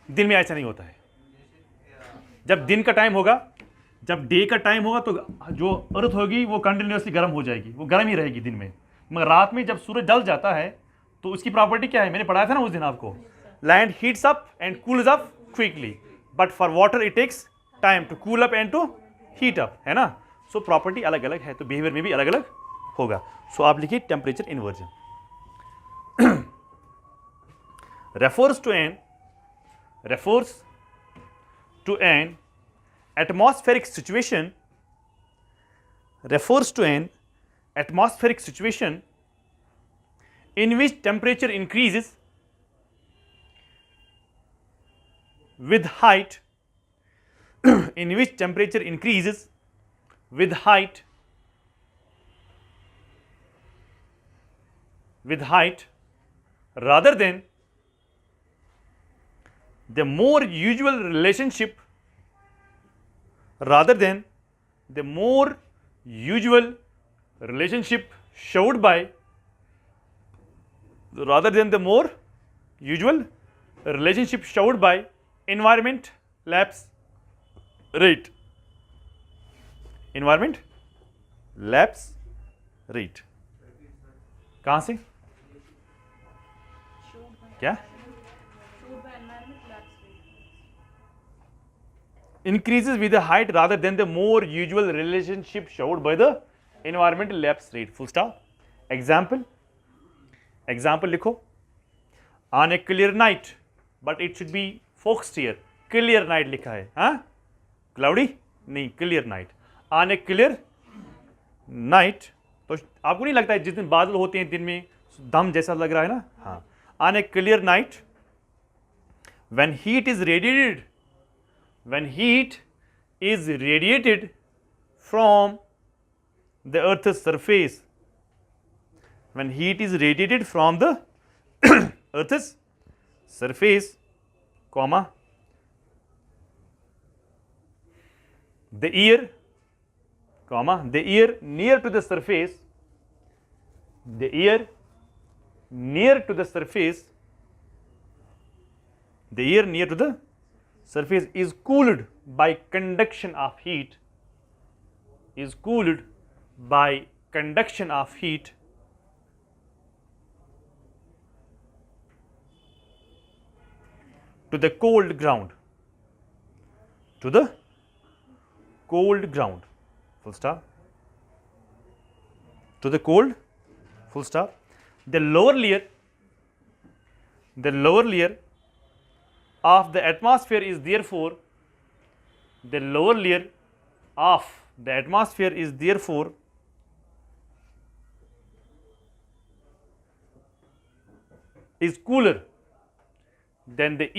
दिन में ऐसा नहीं होता है। जब दिन का टाइम होगा, जब डे का टाइम होगा तो जो अर्थ होगी वो कंटिन्यूसली गर्म हो जाएगी, वो गर्म ही रहेगी दिन में। मगर रात में जब सूरज ढल जाता है तो उसकी प्रॉपर्टी क्या है, मैंने पढ़ाया था ना उस दिन आपको, land heats up and cools up quickly, but for water it takes time to cool up and to heat up, है ना। सो प्रॉपर्टी अलग अलग है तो बिहेवियर में भी अलग अलग होगा। सो आप लिखिए temperature inversion refers to an atmospheric situation in which temperature increases with height rather than the more usual relationship showed by environment lapse rate. कहां से क्या increases with the height rather than the more usual relationship showed by the environmental lapse rate. Full stop. Example लिखो. On a clear night, but it should be focused here. Clear night लिखा है, हाँ? Cloudy? नहीं, clear night. On a clear night, तो आपको नहीं लगता है जिस दिन बादल होते हैं दिन में दम जैसा लग रहा है ना? हाँ. On a clear night, when heat is radiated from the earth's surface, earth's surface, comma, the air near to the surface, is cooled by conduction of heat, to the cold ground, full stop. To the cold, full stop. The lower layer of the atmosphere is therefore is cooler than the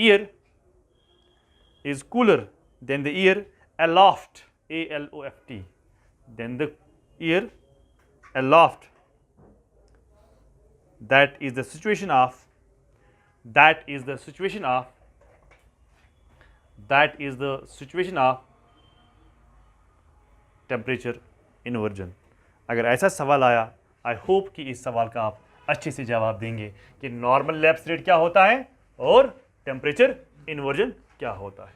air aloft, A-L-O-F-T, than the air aloft. That is the situation of temperature inversion. अगर ऐसा सवाल आया, I hope कि इस सवाल का आप अच्छे से जवाब देंगे कि नॉर्मल लैप्स रेट क्या होता है और टेम्परेचर इन्वर्जन क्या होता है.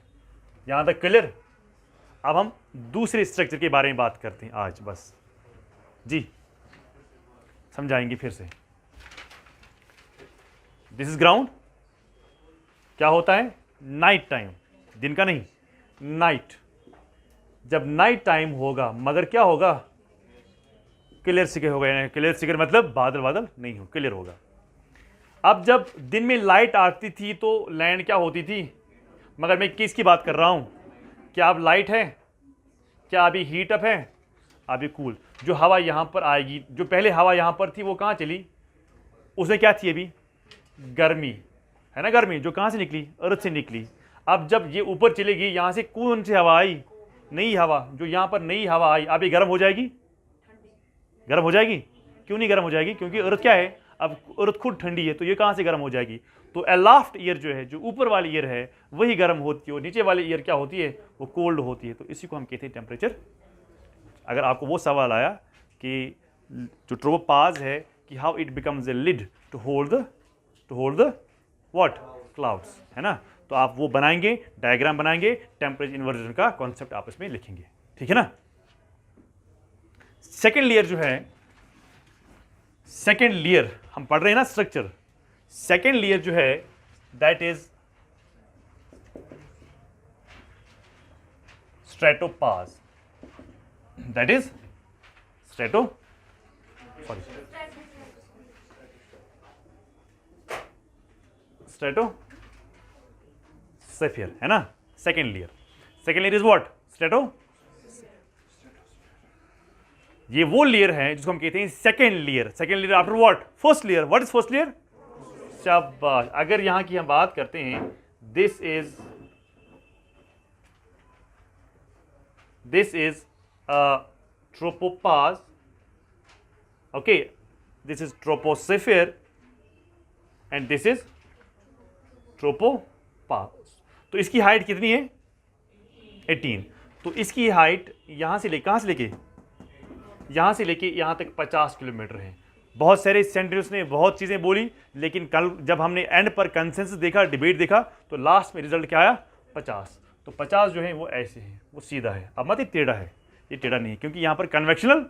यहां तक क्लियर. अब हम दूसरे स्ट्रक्चर के बारे में बात करते हैं आज. बस जी समझाएंगे फिर से. This is ground. क्या होता है? नाइट टाइम, दिन का नहीं, नाइट. जब नाइट टाइम होगा, मगर क्या होगा? क्लियर सिगर होगा. क्लियर सिगर मतलब बादल नहीं हो, क्लियर होगा. अब जब दिन में लाइट आती थी तो लैंड क्या होती थी, मगर मैं किसकी बात कर रहा हूं? क्या अब लाइट है? क्या अभी हीट अप है? अभी कूल. जो हवा यहां पर आएगी, जो पहले हवा यहां पर थी वो कहां चली? उसमें क्या थी? अभी गर्मी है ना. गर्मी जो कहां से निकली? अर्थ से निकली. अब जब ये ऊपर चलेगी, यहां से कौन सी हवा आई? नई हवा. जो यहां पर नई हवा आई, अब ये गर्म हो जाएगी. गर्म हो जाएगी. क्यों नहीं गर्म हो जाएगी? क्योंकि अर्थ क्या है? अब अर्थ खुद ठंडी है, तो ये कहां से गर्म हो जाएगी? तो अलाफ्ट ईयर जो है, जो ऊपर वाली ईयर है, वही गर्म होती है और नीचे वाली ईयर क्या होती है? वो कोल्ड होती है. तो इसी को हम कहते हैं टेम्परेचर. अगर आपको वो सवाल आया कि जो ट्रोपोपाज है कि how it becomes a lid to hold the what clouds, है ना, तो आप वो बनाएंगे, डायग्राम बनाएंगे, टेम्परेचर इन्वर्जन का कॉन्सेप्ट आपस में लिखेंगे. ठीक है ना. सेकेंड लेयर जो है, सेकेंड लेयर हम पढ़ रहे हैं ना स्ट्रक्चर. सेकेंड लेयर जो है that is stratopause. That is sorry, stratosphere है ना, second layer. Second layer is what? Strato. ये वो लेयर है जिसको हम कहते हैं second layer. Second layer after what? First layer. What is first layer? शाबाश। अगर यहां की हम बात करते हैं, this is tropopause, okay, this is troposphere and this is tropopause. तो इसकी हाइट कितनी है? 18। तो इसकी हाइट यहां से कहां से लेके यहां से लेके यहां तक 50 किलोमीटर है। बहुत सारे सेंटर्स ने बहुत चीजें बोली, लेकिन कल जब हमने एंड पर कंसेंसस देखा, डिबेट देखा, तो लास्ट में रिजल्ट क्या आया? 50। तो 50 जो है वो ऐसे है, वो सीधा है। अब मत ये टेढ़ा है, ये टेढ़ा नहीं है, क्योंकि यहां पर कन्वेक्शनल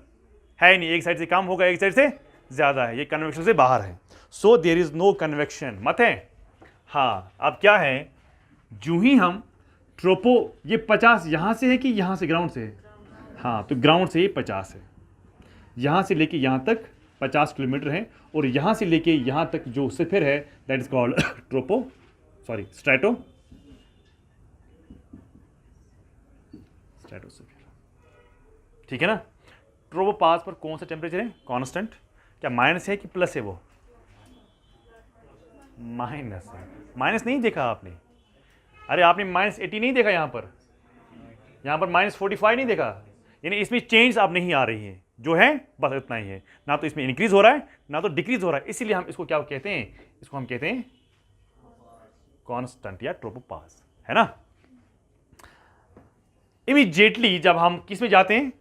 है नहीं, एक साइड से कम होगा, एक साइड से ज्यादा है, ये कन्वेक्शन से बाहर है। So there is no convection, मत है। हाँ, अब क्या है, जो ही हम ट्रोपो, ये 50 यहां से है कि यहां से ग्राउंड से है? हाँ, तो ग्राउंड से ये 50 है, यहां से लेके यहां तक 50 किलोमीटर है, और यहां से लेके यहां तक जो सेफियर है दैट इज कॉल्ड स्ट्रेटो सेफियर, ठीक है ना। ट्रोपोपाज पर कौन सा टेम्परेचर है? कांस्टेंट। क्या माइनस है कि प्लस है? वो माइनस है। माइनस नहीं देखा आपने? अरे आपने -80 नहीं देखा, यहां पर -45 नहीं देखा, यानी इसमें चेंज अब नहीं आ रही है, जो है बस इतना ही है, ना तो इसमें इंक्रीज हो रहा है ना तो डिक्रीज हो रहा है। इसीलिए हम इसको क्या कहते हैं? इसको हम कहते हैं कांस्टेंट या ट्रोपोपाज, है ना। इमीडिएटली जब हम किस में जाते हैं,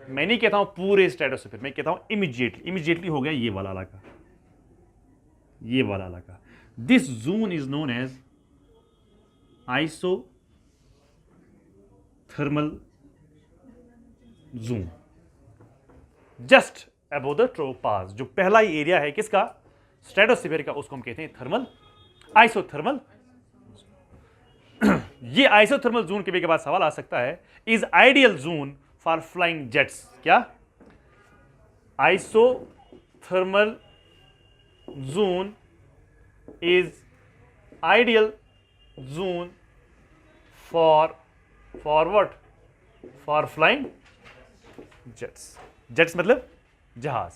मैं नहीं कहता हूं पूरे स्ट्रेटोस्फीयर, मैं कहता हूं इमीडिएटली हो गया ये वाला इलाका, ये वाला इलाका। This zone is known as isothermal zone, just above the tropopause. जो पहला ही एरिया है किसका? स्ट्रेटोस्फीयर का, उसको हम कहते हैं थर्मल, आइसोथर्मल। ये आइसोथर्मल जोन के बाद सवाल आ सकता है, is ideal zone for flying jets. क्या? Isothermal zone is ideal zone for what? For flying jets. Jets मतलब जहाज।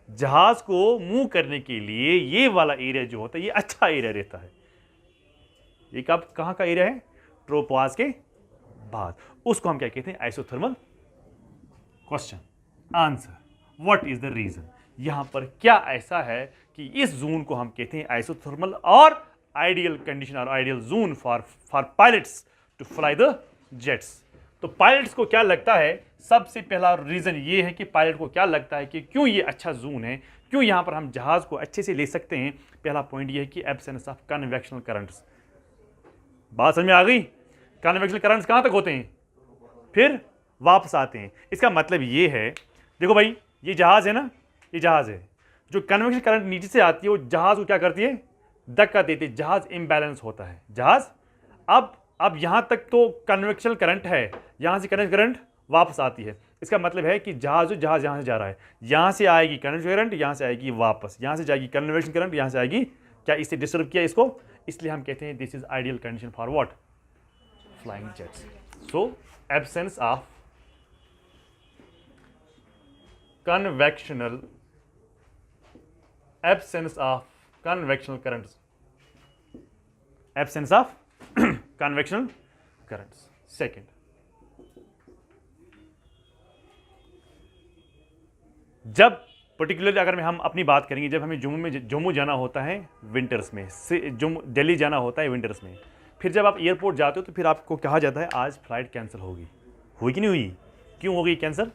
जहाज को मूव करने के लिए ये वाला एरिया जो होता है, ये अच्छा एरिया रहता है। ये कहां का एरिया है? ट्रोपोपाज के बाद। उसको हम क्या कहते हैं? Isothermal. Question answer, what is the reason? यहां पर क्या ऐसा है कि इस जोन को हम कहते हैं आइसोथर्मल और आइडियल कंडीशन और ideal zone for pilots to fly the jets. तो पायलट्स को क्या लगता है? सबसे पहला रीजन ये है कि पायलट को क्या लगता है कि क्यों ये अच्छा जोन है, क्यों यहां पर हम जहाज को अच्छे से ले सकते हैं। पहला पॉइंट ये है कि एब्सेंस ऑफ कन्वेक्शनल करंट्स। बात समझ में आ गई? कन्वेक्शनल करंट्स कहां तक होते हैं, फिर वापस आते हैं। इसका मतलब ये है, देखो भाई, ये जहाज है ना, ये जहाज है, जो कन्वेक्शनल करंट नीचे से आती है वो जहाज को क्या करती है? धक्का देती है, जहाज इम्बैलेंस होता है। जहाज अब यहां तक तो कन्वेक्शनल करंट है, यहां से कन्वेक्शनल करंट वापस आती है। इसका मतलब है कि जहाज यहां से जा रहा है, यहां से आएगी कन्वेक्शनल करंट, यहां से आएगी वापस, यहां से जाएगी कन्वेक्शनल करंट, यहां से आएगी। क्या इससे डिस्टर्ब किया इसको? इसलिए हम कहते हैं this is ideal condition for what? Flying jets. So absence of convectional currents, absence of convectional currents। Second, जब पर्टिकुलरली अगर हम अपनी बात करेंगे, जब हमें जम्मू जाना होता है विंटर्स में, दिल्ली जाना होता है विंटर्स में, फिर जब आप एयरपोर्ट जाते हो तो फिर आपको कहा जाता है आज फ्लाइट कैंसिल होगी। हुई कि नहीं हुई? क्यों हो गई कैंसिल?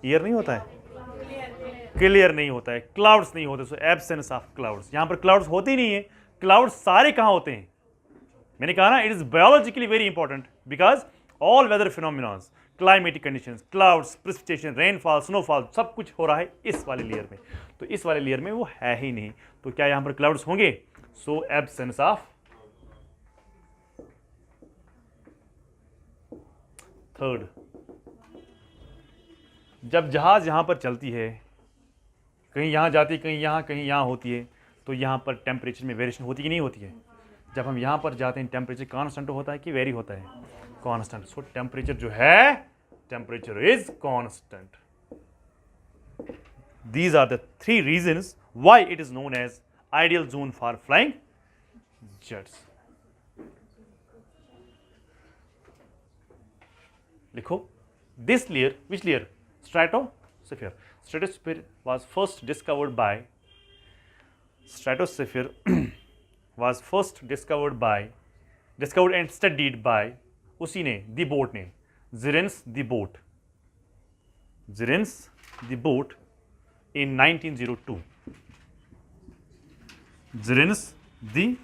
एयर नहीं होता है, क्लियर नहीं होता है, क्लाउड्स नहीं होते, सो एब्सेंस ऑफ क्लाउड्स। यहां पर क्लाउड्स होते ही नहीं है। क्लाउड्स सारे कहां होते हैं? मैंने कहा ना, it is biologically very important because all weather phenomenons, climatic conditions, clouds, precipitation, rainfall, snowfall, सब कुछ हो रहा है इस वाले लेयर में। तो इस वाले लेयर में वो है ही नहीं, तो क्या यहां पर क्लाउड्स होंगे? सो एब्सेंस ऑफ थर्ड जब जहाज यहाँ पर चलती है, कहीं यहाँ जाती है, कहीं यहाँ होती है, तो यहाँ पर टेम्परेचर में वेरिएशन होती कि नहीं होती है? जब हम यहाँ पर जाते हैं टेम्परेचर कांस्टेंट होता है कि वेरी होता है? कांस्टेंट। सो टेम्परेचर जो है, temperature is constant. These are the three reasons why it is known as ideal zone for flying jets. लिखो, this layer, which layer? Stratosphere. Stratosphere was first discovered and studied by उसी ने, the boat ने, Zirens the boat in 1902. Zirens the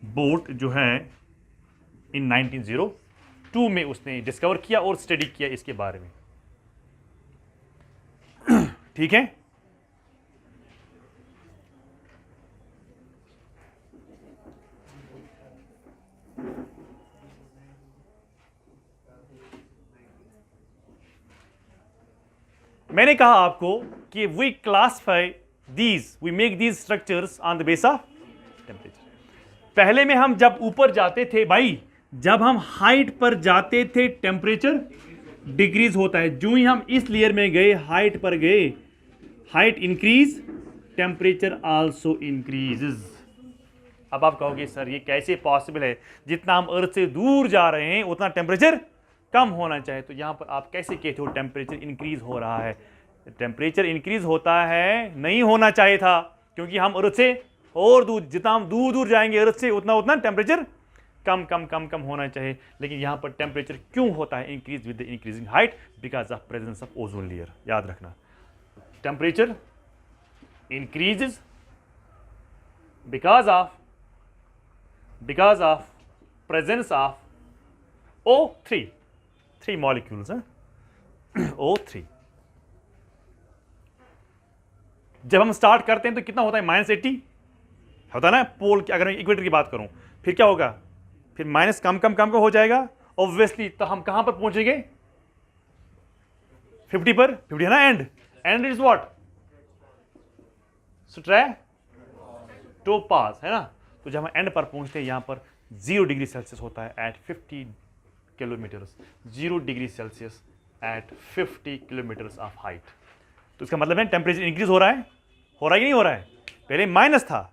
boat जो है in 1902 में उसने discover किया और स्टडी किया इसके बारे में। ठीक है, मैंने कहा आपको कि we classify these, we make these structures on the base of temperature. पहले में हम जब ऊपर जाते थे भाई, जब हम हाइट पर जाते थे टेम्परेचर डिक्रीज होता है। जो ही हम इस लेयर में गए, हाइट पर गए, height increase, temperature also increases. अब आप कहोगे सर ये कैसे पॉसिबल है, जितना हम अर्थ से दूर जा रहे हैं उतना टेम्परेचर कम होना चाहिए। तो यहां पर आप कैसे कहते हो टेम्परेचर इंक्रीज हो रहा है? टेम्परेचर इंक्रीज होता है, नहीं होना चाहिए था, क्योंकि हम अर्थ से और दूर, जितना हम दूर दूर जाएंगे अर्थ से उतना टेम्परेचर कम होना चाहिए। लेकिन यहां पर टेम्परेचर क्यों होता है increase with the increasing height? Because of presence of ozone layer. याद रखना, temperature increases because of presence of O3, 3 molecules हैं, O3। जब हम स्टार्ट करते हैं तो कितना होता है? -80 होता है ना पोल की। अगर मैं इक्वेटर की बात करूं, फिर क्या होगा? फिर माइनस कम हो जाएगा ऑब्वियसली। तो हम कहां पर पहुंचेंगे? 50 पर। 50 है ना एंड इज व्हाट? स्ट्रैटोपास है ना। तो जब हम एंड पर पहुंचते हैं, यहां पर 0 डिग्री सेल्सियस होता है at 50 kilometres. 0 degree Celsius at 50 kilometres of height. तो इसका मतलब है टेम्परेचर इंक्रीज हो रहा है कि नहीं हो रहा है? पहले माइनस था,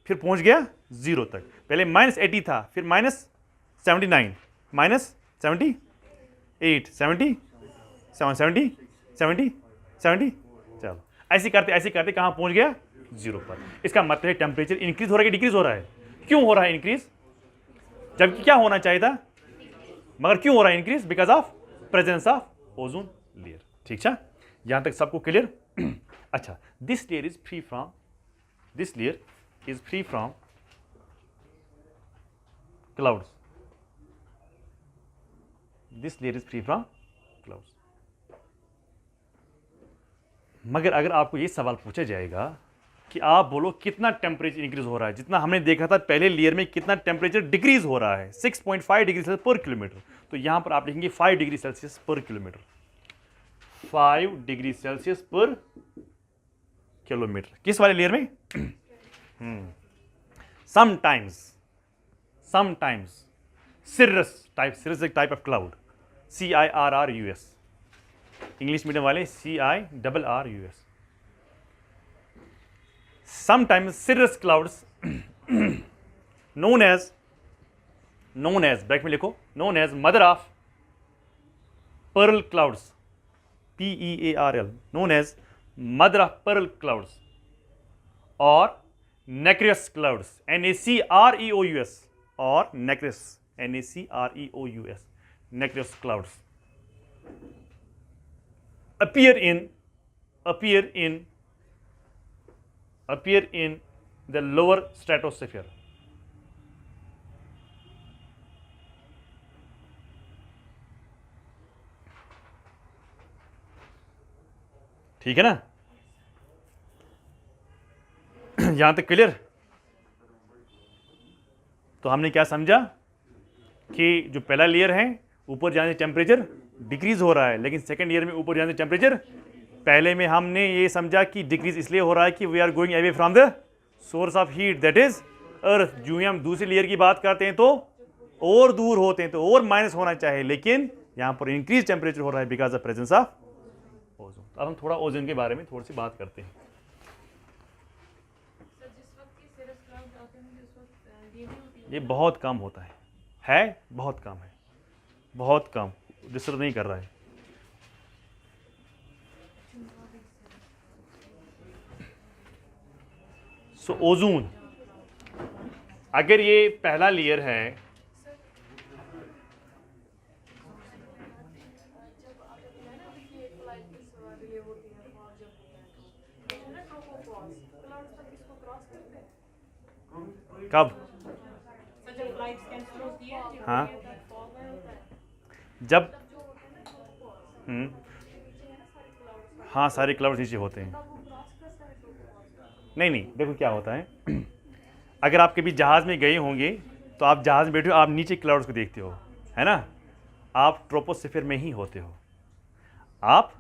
फिर पहुंच गया 0 तक। पहले -80 था, फिर -79, -78, 70, 70। चलो ऐसे करते कहां पहुंच गया? 0 पर। इसका मतलब है टेम्परेचर इंक्रीज हो रहा है कि डिक्रीज हो रहा है? क्यों हो रहा है इंक्रीज? जबकि क्या होना चाहिए था, मगर क्यों हो रहा है increase? Because of presence of ozone layer. ठीक है, यहां तक सबको क्लियर? अच्छा, this layer is free from clouds. मगर अगर आपको यह सवाल पूछा जाएगा कि आप बोलो कितना टेम्परेचर इंक्रीज हो रहा है, जितना हमने देखा था पहले लेयर में कितना टेम्परेचर डिक्रीज हो रहा है, 6.5 डिग्री सेल्सियस पर किलोमीटर। तो यहां पर आप लिखेंगे 5 डिग्री सेल्सियस पर किलोमीटर। 5 डिग्री सेल्सियस पर किलोमीटर किस वाले लेयर में? समटाइम्स cirrus एक type of cloud, CIRRUS। English medium वाले CIRRUS। Sometimes cirrus clouds known as bracket में लिखो, known as mother of pearl clouds, PEARL, known as mother of pearl clouds or nacreous clouds, NACREOUS, or nacreous, NACREOUS, nacreous clouds appear in the lower stratosphere। ठीक है ना, यहां तक clear? तो हमने क्या समझा कि जो पहला लेयर है ऊपर जाने से टेम्परेचर डिक्रीज हो रहा है, लेकिन सेकंड ईयर में ऊपर जाने से टेम्परेचर पहले में हमने ये समझा कि डिक्रीज इसलिए हो रहा है कि we are going away from the source of heat that is earth. जो ही हम दूसरी लेयर की बात करते हैं तो और दूर होते हैं, तो और माइनस होना चाहिए, लेकिन यहां पर इंक्रीज टेम्परेचर हो रहा है because of presence of ozone. अब हम थोड़ा ओजोन के बारे में थोड़ी सी बात करते हैं। ये बहुत कम होता है बहुत कम है, बहुत कम, डिस्टर्ब नहीं कर रहा है। सो ओजोन, अगर ये पहला लेयर है, कब? हाँ, जब हाँ सारे क्लाउड्स नीचे होते हैं। नहीं, देखो क्या होता है, अगर आप कभी जहाज़ में गए होंगे तो आप जहाज़ में बैठे हो, आप नीचे क्लाउड्स को देखते हो, है ना? आप ट्रोपोस्फीयर में ही होते हो। आप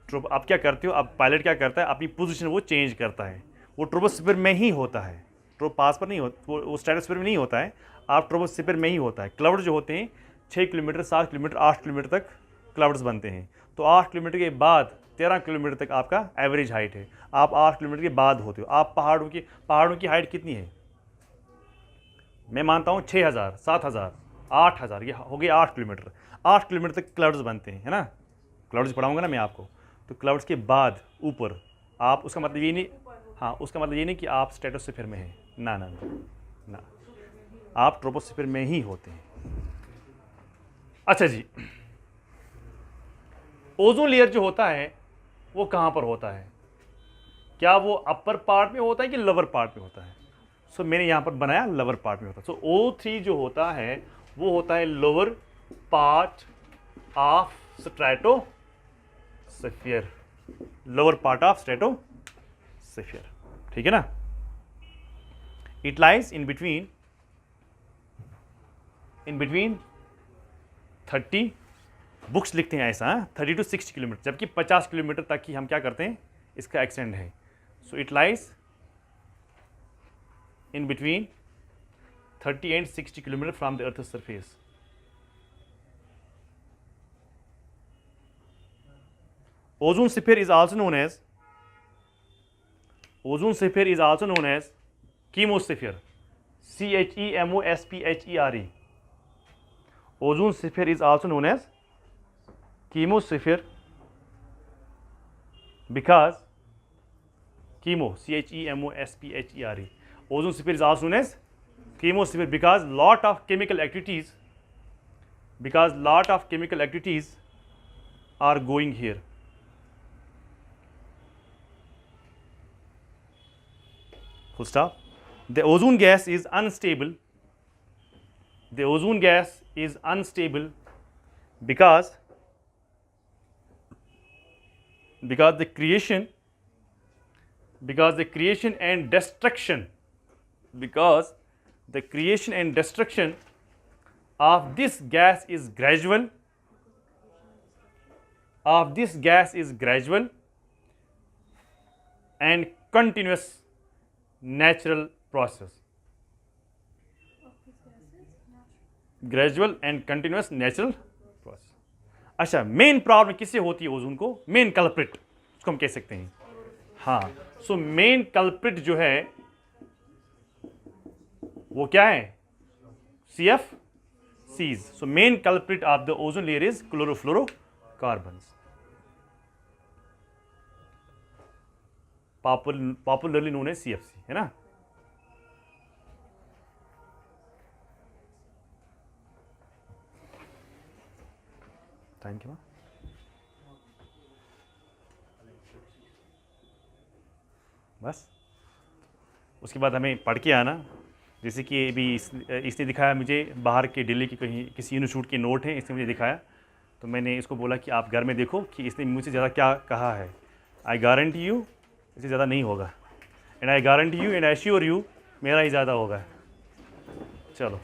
क्या करते हो, आप पायलट क्या करता है, अपनी पोजीशन वो चेंज करता है, वो ट्रोपोस्फीयर में ही होता है, पास पर नहीं होता, वो स्ट्रेटोस्फीयर में नहीं होता है, आप ट्रोपोस्फीयर में ही होता है। क्लाउड जो होते हैं 6 किलोमीटर, 7 किलोमीटर, 8 किलोमीटर तक क्लाउड्स बनते हैं। तो 8 किलोमीटर के बाद 13 किलोमीटर तक आपका एवरेज हाइट है, आप 8 किलोमीटर के बाद होते हो। आप पहाड़ों की हाइट कितनी है? मैं मानता हूँ 6000, 7000, 8000, ये हो गया 8 किलोमीटर। 8 किलोमीटर तक क्लाउड्स बनते हैं, है ना? क्लाउड्स पढ़ाऊंगा ना मैं आपको। तो क्लाउड्स के बाद ऊपर आप, उसका मतलब ये नहीं, हाँ, उसका मतलब ये नहीं कि आप स्ट्रेटोस्फीयर में हैं, ना ना ना ना, आप ट्रोपोस्फीयर में ही होते हैं। अच्छा जी, ओजोन लेयर जो होता है वो कहाँ पर होता है? क्या वो अपर पार्ट में होता है कि लोअर पार्ट में होता है? सो मैंने यहाँ पर बनाया लोअर पार्ट में होता है। सो O3 जो होता है वो होता है lower part of stratosphere, lower part of stratosphere, ठीक है ना? It lies in between 30, books लिखते हैं ऐसा, 30 to 60 किलोमीटर, जबकि 50 किलोमीटर तक ही हम क्या करते हैं, इसका एक्सटेंड है। So it lies in between 30 and 60 kilometers from the Earth's surface. Ozone sphere is also known as chemosphere. CHEMOSPHERE. Ozone sphere is also known as chemosphere because CHEMOSPHERE. Ozone sphere is also known as chemosphere because lot of chemical activities are going here. Full stop. The ozone gas is unstable. Because the creation and destruction of this gas is gradual, and continuous natural process. Gradual and continuous natural process. अच्छा, main problem किससे होती है ozone को? Main culprit उसको हम कह सकते हैं। हाँ, सो मेन कल्प्रिट जो है वो क्या है? CFCs. So main culprit of the ozone layer is chlorofluorocarbons, popularly known as CFC, है ना? Thank you. बस उसके बाद हमें पढ़ के आना, जैसे कि अभी इसने दिखाया मुझे बाहर के दिल्ली की कहीं किसी यूनिवर्सिटी के नोट हैं, इसने मुझे दिखाया, तो मैंने इसको बोला कि आप घर में देखो कि इसने मुझसे ज़्यादा क्या कहा है। आई गारंटी यू इससे ज़्यादा नहीं होगा, and I guarantee you and I assure you मेरा ही ज़्यादा होगा। चलो।